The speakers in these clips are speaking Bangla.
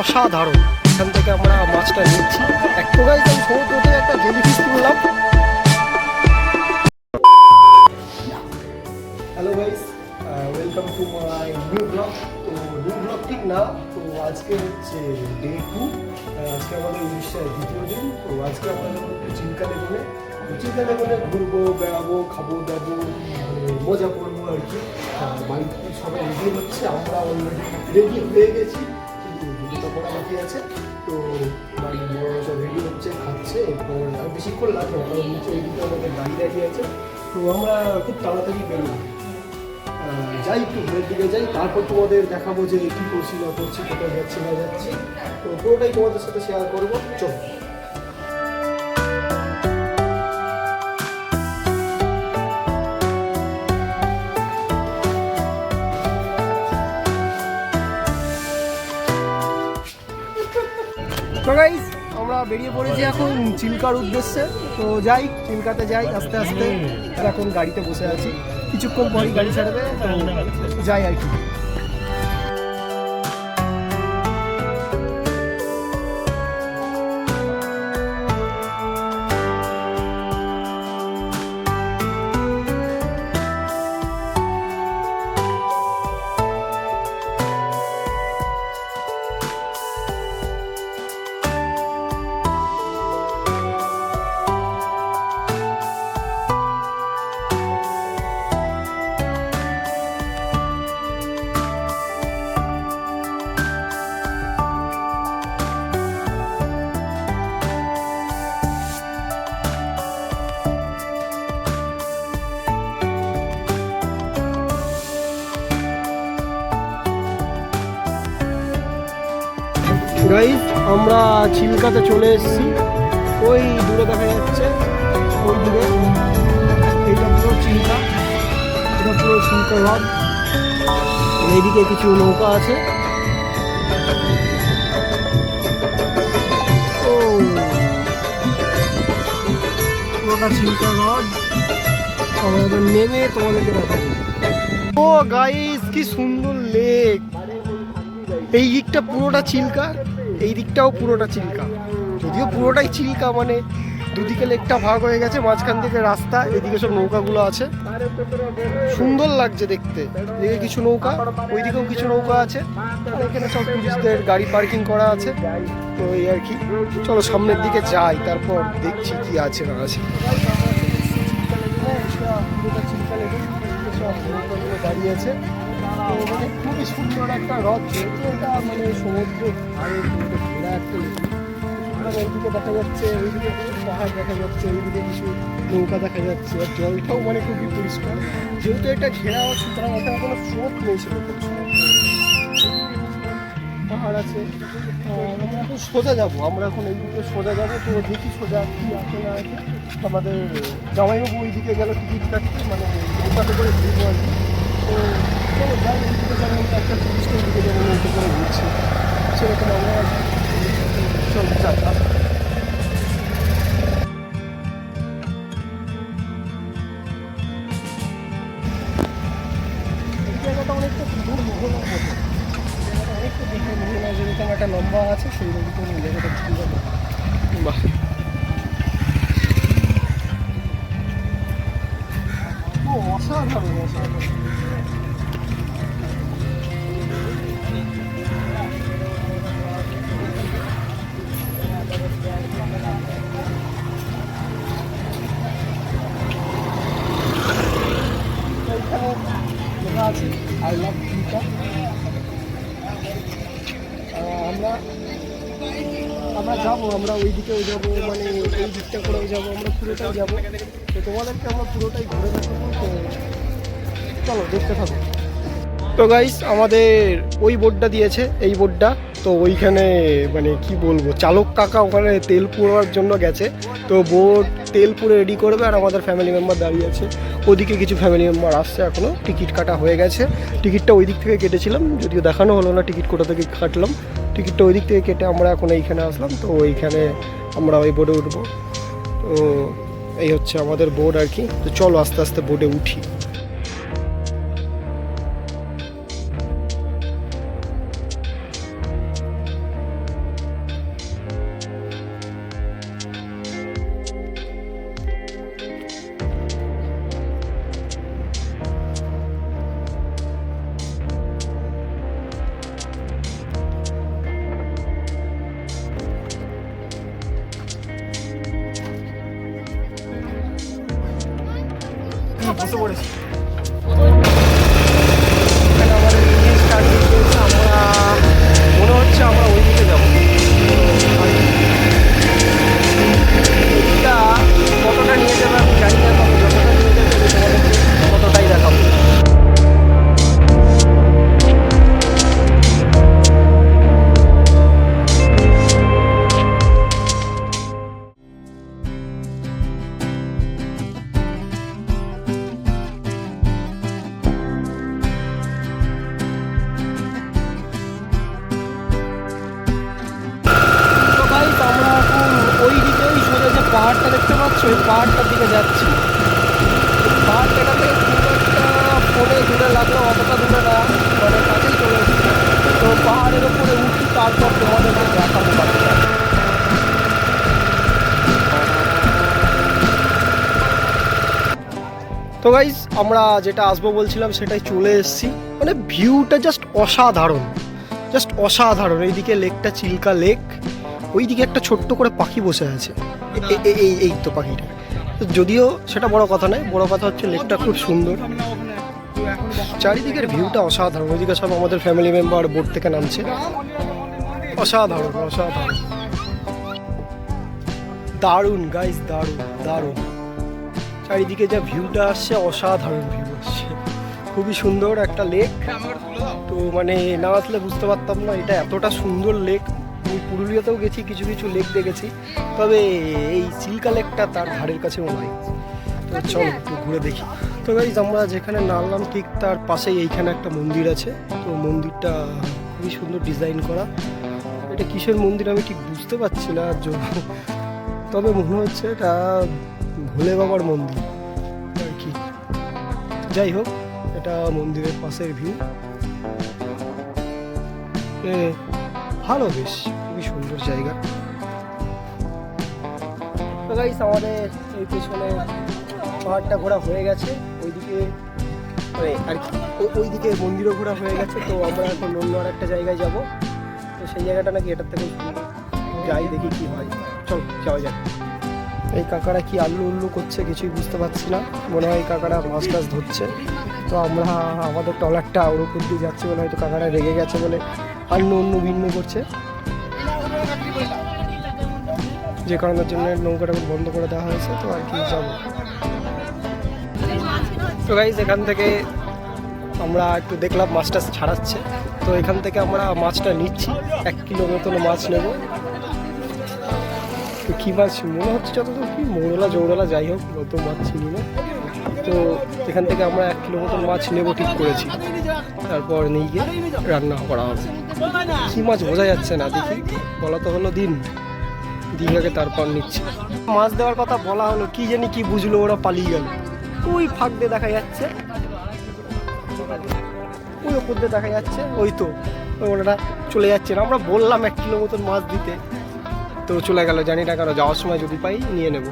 অসাধারণ। এখান থেকে আমরা মাছটা নিচ্ছি। একটু গাইজ আমি সমুদ্র থেকে একটা জেলিফিশ তুললাম। Hello guys, welcome to my new blog. তো নিউ ব্লগ ঠিক না, তো আজকে হচ্ছে ডে 2। আজকে আমাদের উড়িষ্যার দ্বিতীয় দিন। তো আজকে আমরা চিল্কা লেগুনে ঘুরবো, বেড়াবো, খাবো দাবো, মজা করবো আর কি। বাড়িতে সবাই রেডি হচ্ছে, আমরা অলরেডি রেডি হয়ে গেছি, কিন্তু দুটো পড়া বাকি আছে। তো বাড়ির বড় সব রেডি হচ্ছে, খাচ্ছে। এরপর আর বেশিক্ষণ লাগবে না, কারণ নিচে ওইদিকে আমাদের গাড়ি দাঁড়িয়ে আছে। তো আমরা খুব তাড়াতাড়ি বেরোবো, যাই একটু ঘরের দিকে যাই, তারপর তোমাদের দেখাবো যে কী করছি না করছি, কোথায় যাচ্ছি না যাচ্ছি। তো পুরোটাই তোমাদের সাথে শেয়ার করবো। চল। তো গাইস আমরা বেরিয়ে পড়েছি এখন চিল্কার উদ্দেশ্যে। তো যাই, চিল্কাতে যাই আস্তে আস্তে। আর এখন গাড়িতে বসে আছি, কিছুক্ষণ পরই গাড়ি ছাড়বে, তো যাই আর কি। গাইস আমরা চিল্কাতে চলে এসেছি। ওই দূরে দেখা যাচ্ছে, ওই দূরে এটা পুরো চিল্কা, এটা পুরো চিল্কা হ্রদ। এইদিকে কিছু নৌকা আছে। ও পুরোটা চিল্কা হ্রদ, আমাদের নেমে তোমাদেরকে দেখাবো। ও গাইস কি সুন্দর লেক। এই দিকটা পুরোটা চিল্কা, এই দিকটাও পুরোটা চিল্কা। যদিও পুরোটাই চিল্কা, মানে দুদিকে লেকটা ভাগ হয়ে গেছে, মাঝখান থেকে রাস্তা, এদিকে সব নৌকাগুলো আছে। সুন্দর লাগছে দেখতে। এদিকে কিছু নৌকা, ওইদিকেও কিছু নৌকা আছে, আর এখানে সব টুরিস্টদের গাড়ি পার্কিং করা আছে। তো এই আর কি, চলো সামনের দিকে যাই, তারপর দেখছি কি আছে না আছে। দাঁড়িয়ে আছে, তো মানে খুবই সুন্দর একটা হ্রদ। যেহেতু এটা মানে সমুদ্র ধারে ঘেরা একটা এইদিকে দেখা যাচ্ছে, ওইদিকে কিছু পাহাড় দেখা যাচ্ছে, ওইদিকে কিছু নৌকা দেখা যাচ্ছে, আর জলটাও মানে খুবই পরিষ্কার। যেহেতু এটা ঘেরা, সুতরাং এখানে কোনো স্রোত নেই সেরকম। পাহাড় আছে। আমরা এখন সোজা যাবো, আমরা এখন এইদিকে সোজা যাবো। তো দেখি সোজা কি আছে না আছে। আমাদের জামাইবাবু ওইদিকে গেল টিকিট কাটতে, মানে নৌকাতে করে ঘুরবো আর কি। তো চলো যাই, এইদিকে যেমন একটা টুরিস্টের দিকে যেমন নৌকা করে ঘুরছি, সেরকম আমরা চলো যাই। জায়গাটা অনেকটা দূর মোহনার মতো, জায়গাটা অনেকটা দেখে মোহনা যেরকম একটা লম্বা আছে, সেই রকম জায়গাটা ঠিক আছে। বাহ, অসাধারণ অসাধারণ। লেখা আছে আই লাভ চিল্কা। আমরা যাবো, আমরা ওই দিকেও যাবো, মানে ওই দিকটা করেও যাবো, আমরা পুরোটাই যাবো। তো তোমাদেরকে আমরা পুরোটাই ঘুরে দেখাবো, তো চলো দেখতে থাকো। তো গাইস আমাদের ওই বোর্ডটা দিয়েছে, এই বোর্ডটা। তো ওইখানে মানে কি বলবো, চালক কাকা ওখানে তেল পুরার জন্য গেছে। তো বোর্ড তেল পুরে রেডি করবে, আর আমাদের ফ্যামিলি মেম্বার দাঁড়িয়ে আছে। ওদিকে কিছু ফ্যামিলি মেম্বার আসছে, এখনও টিকিট কাটা হয়ে গেছে। টিকিটটা ওই দিক থেকে কেটেছিলাম, যদিও দেখানো হলো না টিকিট কোথা থেকে কাটলাম। টিকিটটা ওই দিক থেকে কেটে আমরা এখন এইখানে আসলাম। তো ওইখানে আমরা ওই বোর্ডে উঠবো। তো এই হচ্ছে আমাদের বোর্ড আর কি। তো চলো আস্তে আস্তে বোর্ডে উঠি। বসে পড়েছি। আমাদের স্টার্ট হয়েছে, আমরা মনে হচ্ছে আমরা ওই দিকে যাবো। এটা কতটা নিয়ে যাবে আমি জানি না, তবে যতটা নিয়ে যাবে আমি তোমাদেরকে ততটাই দেখাবো। পাহাড়টা দেখতে পাচ্ছ, ওই পাহাড়টার দিকে যাচ্ছি। পাহাড়টা এখান থেকে খুব একটা ফোনে দূরে লাগলো, অতটা দূরে না, মানে কাছেই চলে এসেছি। তো পাহাড়ের ওপরে উঠি, তারপর তোমাদেরকে দেখাবো পাহাড়টা। তো গাইজ আমরা যেটা আসবো বলছিলাম সেটাই চলে এসেছি। মানে ভিউটা জাস্ট অসাধারণ, জাস্ট অসাধারণ। এইদিকে লেকটা চিল্কা লেক, ওইদিকে একটা ছোট্ট করে পাখি বসে আছে, এই তো পাখিটা। যদিও সেটা বড় কথা নয়, বড় কথা হচ্ছে লেকটা খুব সুন্দর, চারিদিকের ভিউটা অসাধারণ। ওইদিকে সব আমাদের ফ্যামিলি মেম্বার বোট থেকে নামছে, অসাধারণ অসাধারণ, দারুণ গাইজ, দারুণ দারুণ। চারিদিকে যা ভিউটা আসছে, অসাধারণ ভিউ আসছে, খুবই সুন্দর একটা লেক। তো মানে না আসলে বুঝতে পারতাম না এটা এতটা সুন্দর লেক। আমি পুরুলিয়াতেও গেছি, কিছু কিছু লেক দেখেছি, তবে এই চিল্কা লেকটা তার ধারের কাছেও নয়। তো চল একটু ঘুরে দেখি। তো গাইজ আমরা যেখানে নামলাম ঠিক তার পাশেই এইখানে একটা মন্দির আছে। তো মন্দিরটা খুবই সুন্দর ডিজাইন করা। এটা কিসের মন্দির আমি ঠিক বুঝতে পারছি না, তবে মনে হচ্ছে এটা ভোলে বাবার মন্দির আর কি। যাই হোক, এটা মন্দিরের পাশের ভিউ, ভালো, বেশ খুবই সুন্দর জায়গা। তো গাইস আমাদের এই পেছনে পাহাড়টা ঘোরা হয়ে গেছে, ওইদিকে আর কি, ওইদিকে মন্দিরও ঘোরা হয়ে গেছে। তো আমরা এখন অন্য আর একটা জায়গায় যাব। তো সেই জায়গাটা নাকি এটার থেকে যাই, দেখি কি হয়। চল যাওয়া যাক। এই কাকারা কি আল্লু উল্লু করছে কিছুই বুঝতে পারছি না, মনে হয় কাকারা মাছ টাছ ধরছে। তো আমরা আমাদের ট্রলারটা ওর উপর দিয়ে যাচ্ছি বলে হয়তো কাকারা রেগে গেছে বলে আল্লু উল্লু ভিন্ন করছে, যে কারণের জন্য নৌকাটা বন্ধ করে দেওয়া হয়েছে। তো আর কি যাবো। তো গাইস এখান থেকে আমরা একটু দেখলাম মাছ টাছ ছাড়াচ্ছে, তো এখান থেকে আমরা মাছটা নিচ্ছি, 1 কিলো মতন মাছ নেব। তো কী মাছ মনে হচ্ছে যতদূর কি মৌরলা জৌরলা যাই হোক, নতুন মাছ চিনি না। তো এখান থেকে আমরা 1 কিলো মতন মাছ নেব ঠিক করেছি, তারপর নিয়ে গিয়ে রান্না করা হবে। কী মাছ বোঝা যাচ্ছে না, দেখি বলা তো হলো দিন দীঘাকে, তারপর নিচ্ছি। মাছ দেওয়ার কথা বলা হলো, কি জানি কি বুঝলো, ওরা পালিয়ে গেল। ওই ফাঁক দিয়ে দেখা যাচ্ছে, ওই ওপর দিয়ে দেখা যাচ্ছে, ওই তো ওরা চলে যাচ্ছে না। আমরা বললাম 1 কিলো মতন মাছ দিতে, তো চলে গেল, জানি না কেন। যাওয়ার সময় যদি পাই নিয়ে নেব।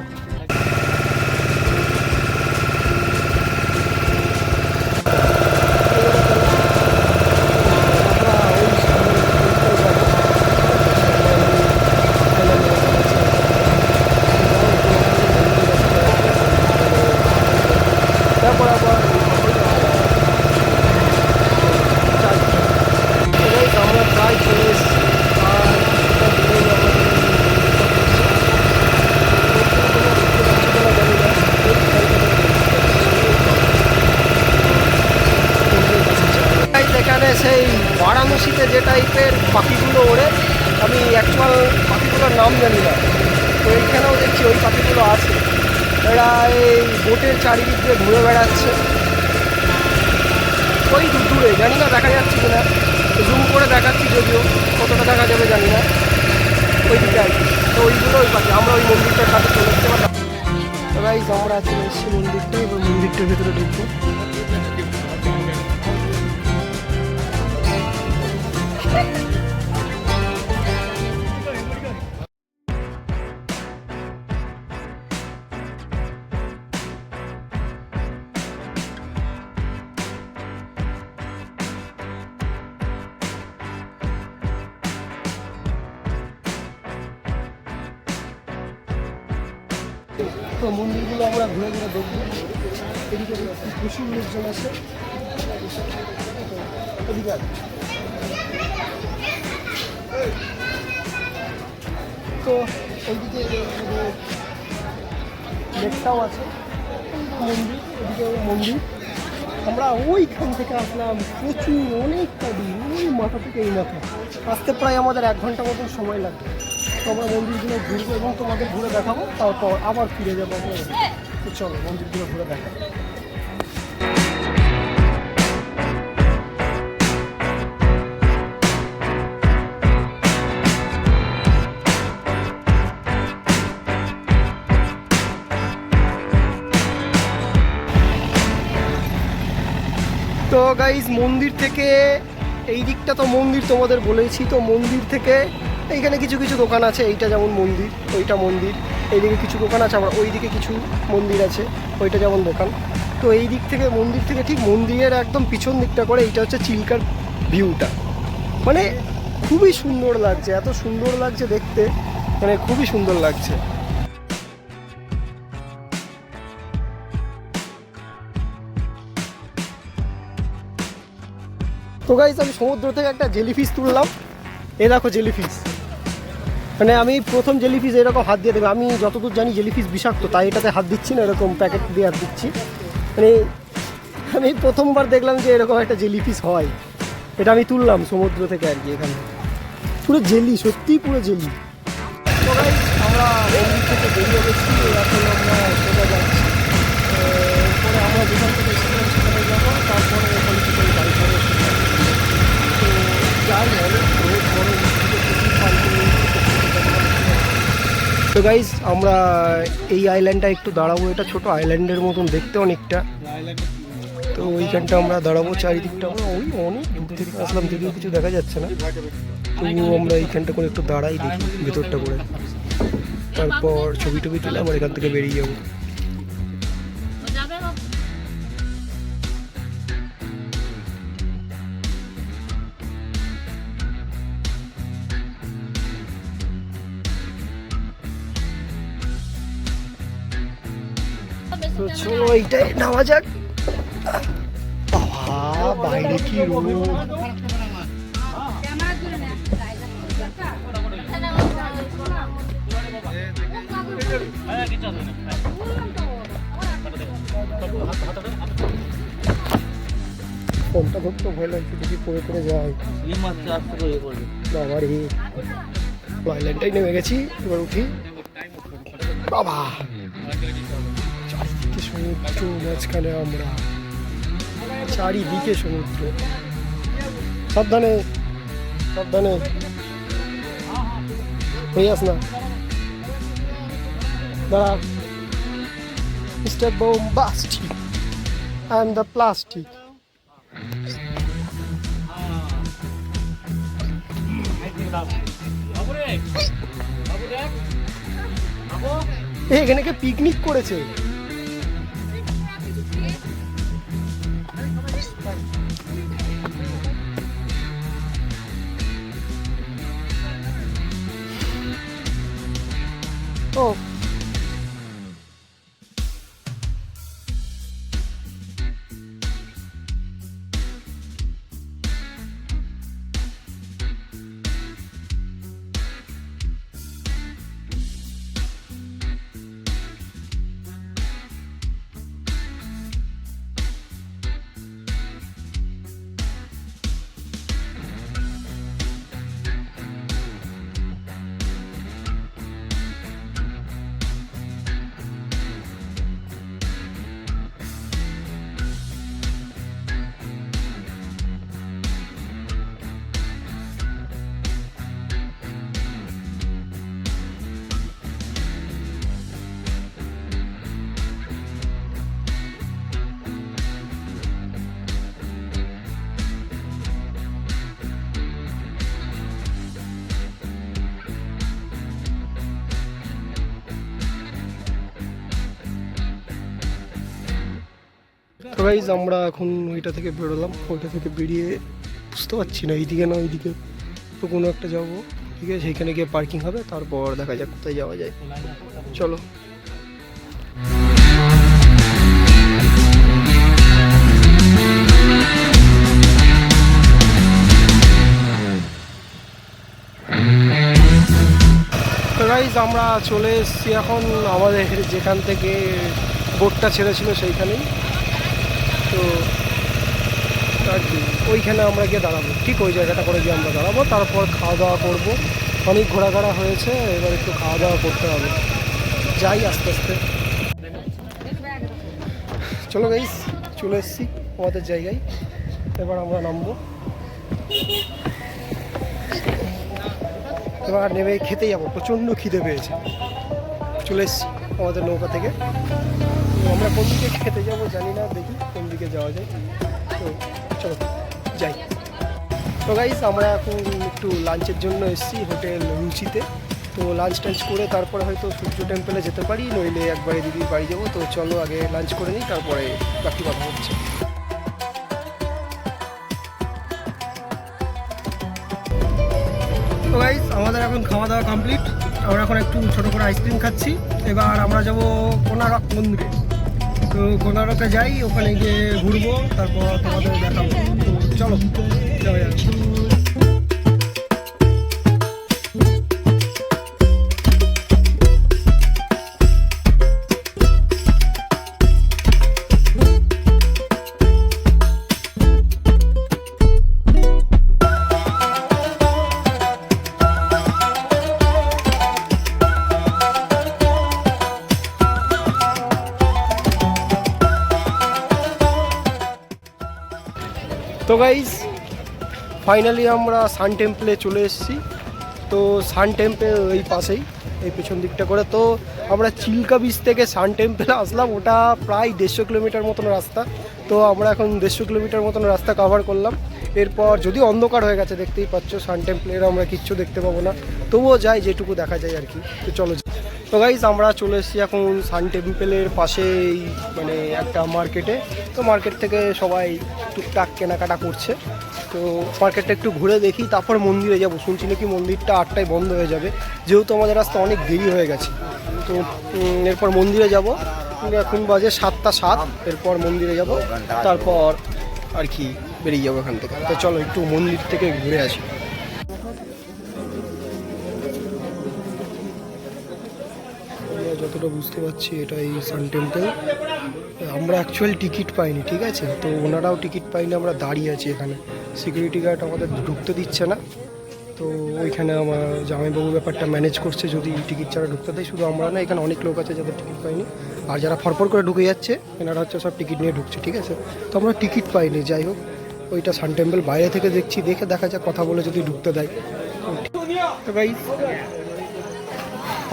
আমরা প্রায় চলে এসেছি, এখানে সেই বারাণসীতে যে টাইপের পাখিগুলো ওড়ে, আমি অ্যাকচুয়াল পাখিগুলোর নাম জানি না। তো এইখানেও দেখছি ওই পাখিগুলো আছে, এরা এই বোটের চারিদিক দিয়ে ঘুরে বেড়াচ্ছে। ওই দূরে জানি না দেখা যাচ্ছে কিনা, জুম করে দেখাচ্ছি, যদিও কতটা দেখা যাবে জানি না। ওই দিকে আর কি, তো ওইগুলো ওই পাখি। আমরা ওই মন্দিরটার কাছে চলে যেতে পারলাম। গাইস আমরা চলে এসেছি মন্দিরটা, এবার মন্দিরটার ভেতরে ঢুকবো। তো মন্দিরগুলো আমরা ঘুরে ঘুরে দেখবো। এদিকে প্রচুর লোকজন আছে। এদিকে তো ওইদিকে লেকটাও আছে, মন্দির, এদিকেও মন্দির। আমরা ওইখান থেকে আসলাম, প্রচুর অনেকটা দিন, ওই মাথা থেকে এই মাথা আসতে প্রায় আমাদের 1 ঘন্টা মতন সময় লাগবে। তো আমরা মন্দিরগুলো ঘুরবো এবং তোমাদের ঘুরে দেখাবো, তারপর আবার ফিরে যাবো। তো চলো মন্দিরগুলো ঘুরে দেখাবো। তো গাইজ মন্দির থেকে এই দিকটা তো মন্দির তোমাদের বলেছি, তো মন্দির থেকে এইখানে কিছু কিছু দোকান আছে। এইটা যেমন মন্দির, ওইটা মন্দির, এইদিকে কিছু দোকান আছে, আবার ওইদিকে কিছু মন্দির আছে, ওইটা যেমন দোকান। তো এই দিক থেকে মন্দির থেকে ঠিক মন্দিরের একদম পিছন দিকটা করে এইটা হচ্ছে চিল্কার ভিউটা। মানে খুবই সুন্দর লাগছে, এত সুন্দর লাগছে দেখতে, মানে খুবই সুন্দর লাগছে। তো গাইস আমি সমুদ্র থেকে একটা জেলিফিশ তুললাম। এ দেখো জেলিফিশ, মানে আমি প্রথম জেলিফিশ এরকম হাত দিয়ে দেবে। আমি যতদূর জানি জেলিফিশ বিষাক্ত, তাই এটাতে হাত দিচ্ছি না, এরকম প্যাকেট দিয়ে হাত দিচ্ছি। মানে আমি প্রথমবার দেখলাম যে এরকম একটা জেলিফিশ হয়। এটা আমি তুললাম সমুদ্র থেকে আর কি। এখানে পুরো জেলি, সত্যিই পুরো জেলি। তো গাইস আমরা মন্দির থেকে বেরিয়ে গেছি, এখন আমরা সোজা যাচ্ছি। পরে আমরা যেখান থেকে এসেছিলাম সেখানে যাবো, তারপরে ওখান থেকে বাড়ি করে তো গাইজ আমরা এই আইল্যান্ডটা একটু দাঁড়াবো। এটা ছোট আইল্যান্ডের মতন দেখতে অনেকটা। তো ওইখানটা আমরা দাঁড়াবো, চারিদিকটা ওই অনেক দূর থেকে আসলাম, যদিও কিছু দেখা যাচ্ছে না। তবুও আমরা এইখানটা করে একটু দাঁড়াই, দেখি ভেতরটা করে, তারপর ছবি টবি তুলে আমরা এখান থেকে বেরিয়ে যাবো। তো চলো এইটাই নামা যাক। বাইরে কি রোদ! ফোনটা ধরতে ভয় লাগছে, দেখি পড়ে পড়ে যায়। বাবা রে, আইল্যান্ডটাই নেমে গেছি, এবার উঠি। বাবা চারিদিকে সমুদ্র, মাঝখানে আমরা, চারিদিকে সমুদ্র। সাবধানে সাবধানে, হয়ে আস না দাঁড়া। Mister bombastic, I am the plastic. এখানে কে পিকনিক করেছে? ও তো গাইজ আমরা এখন ওইটা থেকে বেরোলাম। ওইটা থেকে বেরিয়ে বুঝতে পারছি না এইদিকে না ওইদিকে, তো কোনো একটা যাবো। ঠিক আছে, সেইখানে গিয়ে পার্কিং হবে, তারপর দেখা যাক কোথায় যাওয়া যায়। চলো। গাইজ আমরা চলে এসেছি এখন আমাদের যেখান থেকে বোটটা ছেড়েছিল সেইখানেই। তো আর কি ওইখানে আমরা গিয়ে দাঁড়াবো, ঠিক ওই জায়গাটা করে গিয়ে আমরা দাঁড়াবো, তারপর খাওয়া দাওয়া করবো। অনেক ঘোরাঘোরা হয়েছে, এবার একটু খাওয়া দাওয়া করতে হবে। যাই আস্তে আস্তে। চলো গাইজ চলে এসেছি আমাদের জায়গায়, এবার আমরা নামবো। এবার নেমে খেতে যাবো, প্রচণ্ড খিদে পেয়েছে। চলে এসেছি আমাদের নৌকা থেকে। তো আমরা কোন দিকে খেতে যাবো জানি না, দেখি কোন দিকে যাওয়া যায়। তো চলো যাই। তো গাইস আমরা এখন একটু লাঞ্চের জন্য এসেছি হোটেল রুচিতে। তো লাঞ্চ টাঞ্চ করে তারপরে হয়তো সূর্য টেম্পলে যেতে পারি, নইলে একবারে দিদির বাড়ি যাবো। তো চলো আগে লাঞ্চ করে নিই, তারপরে বাকি কথা হচ্ছে। তো গাইস আমাদের এখন খাওয়া দাওয়া কমপ্লিট। আমরা এখন একটু ছোটো করে আইসক্রিম খাচ্ছি। এবার আমরা যাব কোনারক মন্দিরে। তো কোনারকে যাই, ওখানে গিয়ে ঘুরবো, তারপর তোমাদের দেখাবো। তো চলো যাওয়া যাচ্ছে। তো গাইস ফাইনালি আমরা সান টেম্পলে চলে এসেছি। তো সান টেম্পল এই পাশেই, এই পেছন দিকটা করে। তো আমরা চিল্কা বিচ থেকে সান টেম্পলে আসলাম, ওটা প্রায় 150 কিলোমিটার মতন রাস্তা। তো আমরা এখন 150 কিলোমিটার মতন রাস্তা কভার করলাম। এরপর যদিও অন্ধকার হয়ে গেছে, দেখতেই পাচ্ছ সান টেম্পলের আমরা কিচ্ছু দেখতে পাবো না, তবুও যাই যেটুকু দেখা যায় আর কি। তো চলো। তো গাইজ আমরা চলে এসেছি এখন সান টেম্পলের পাশেই মানে একটা মার্কেটে। তো মার্কেট থেকে সবাই টুকটাক কেনাকাটা করছে। তো মার্কেটটা একটু ঘুরে দেখি, তারপর মন্দিরে যাবো। শুনছি নাকি মন্দিরটা 8টায় বন্ধ হয়ে যাবে, যেহেতু আমাদের রাস্তা অনেক দেরি হয়ে গেছে। তো এরপর মন্দিরে যাব, এখন বাজে 7টা 7। এরপর মন্দিরে যাব, তারপর আর কি বেরিয়ে যাবো এখান থেকে। তো চলো একটু মন্দির থেকে ঘুরে আসি। যতটা বুঝতে পারছি এটাই সান টেম্পল। আমরা অ্যাকচুয়াল টিকিট পাইনি, ঠিক আছে? তো ওনারাও টিকিট পাইনি, আমরা দাঁড়িয়ে আছি এখানে। সিকিউরিটি গার্ড আমাদের ঢুকতে দিচ্ছে না। তো ওইখানে আমার জামাইবাবু ব্যাপারটা ম্যানেজ করছে, যদি টিকিট ছাড়া ঢুকতে দেয়। শুধু আমরা না, এখানে অনেক লোক আছে যাদের টিকিট পাইনি, আর যারা ফরফর করে ঢুকে যাচ্ছে এনারা হচ্ছে সব টিকিট নিয়ে ঢুকছে, ঠিক আছে? তো আমরা টিকিট পাইনি। যাই হোক, ওইটা সান টেম্পল বাইরে থেকে দেখছি, দেখা যাক, কথা বলে যদি ঢুকতে দেয়। তো ভাই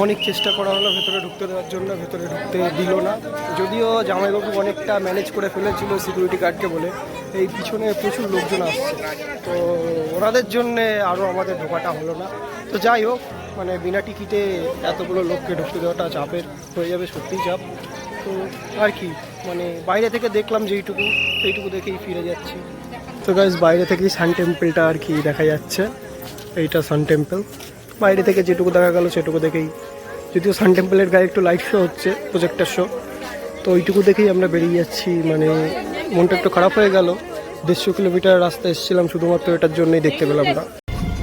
অনেক চেষ্টা করা হলো ভেতরে ঢুকতে দেওয়ার জন্য, ভেতরে ঢুকতে দিল না। যদিও জামাইবাবু অনেকটা ম্যানেজ করে ফেলেছিল সিকিউরিটি গার্ডকে বলে। এই পিছনে প্রচুর লোকজন আসছে, তো ওনাদের জন্যে আরও আমাদের ঢোকাটা হলো না। তো যাই হোক, মানে বিনা টিকিটে এতগুলো লোককে ঢুকতে দেওয়াটা চাপের হয়ে যাবে, সত্যিই চাপ। তো আর কি, মানে বাইরে থেকে দেখলাম যেইটুকু, সেইটুকু দেখেই ফিরে যাচ্ছি। তো গাইস বাইরে থেকেই সান টেম্পলটা আর কি দেখা যাচ্ছে। এইটা সান টেম্পল, বাইরে থেকে যেটুকু দেখা গেল সেটুকু দেখেই। যদিও সান টেম্পলের গায়ে একটু লাইট শো হচ্ছে, প্রজেক্টর শো, তো ওইটুকু দেখেই আমরা বেরিয়ে যাচ্ছি। মানে মনটা একটু খারাপ হয়ে গেল, 150 কিলোমিটার রাস্তা এসেছিলাম শুধুমাত্র এটার জন্যই দেখতে পেলাম না।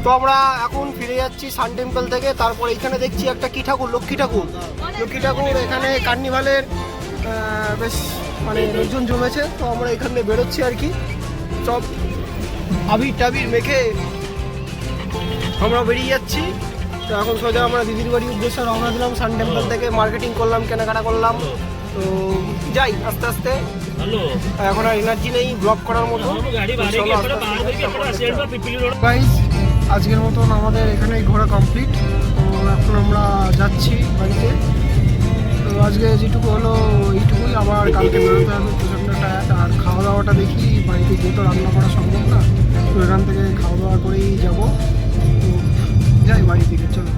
তো আমরা এখন ফিরে যাচ্ছি সান টেম্পল থেকে। তারপর এখানে দেখছি একটা কি ঠাকুর, লক্ষ্মী ঠাকুর। এখানে কার্নিভালের বেশ মানে লোকজন জমেছে। তো আমরা এখানে বেরোচ্ছি আর কি, সব আবির টাবির মেখে আমরা বেরিয়ে যাচ্ছি। তো এখন সোজা আমরা দিদির বাড়ির উদ্দেশ্যে রওনা দিলাম সান টেম্পল থেকে। মার্কেটিং করলাম, কেনাকাটা করলাম। তো যাই আস্তে আস্তে, এখন আর এনার্জি নেই ব্লগ করার মতো। আজকের মতন আমাদের এখানে ঘোরা কমপ্লিট। তো এখন আমরা যাচ্ছি বাড়িতে। তো আজকে যেটুকু হলো এইটুকুই, আবার কালকে বেরোতে হবে, প্রচণ্ড টায়ার্ড। আর খাওয়া দাওয়াটা দেখি, বাড়িতে গিয়ে তো রান্না করা সম্ভব না, তো এখান থেকে খাওয়া দাওয়া করেই যাবো। তো যাই বাড়ি থেকে, চলো।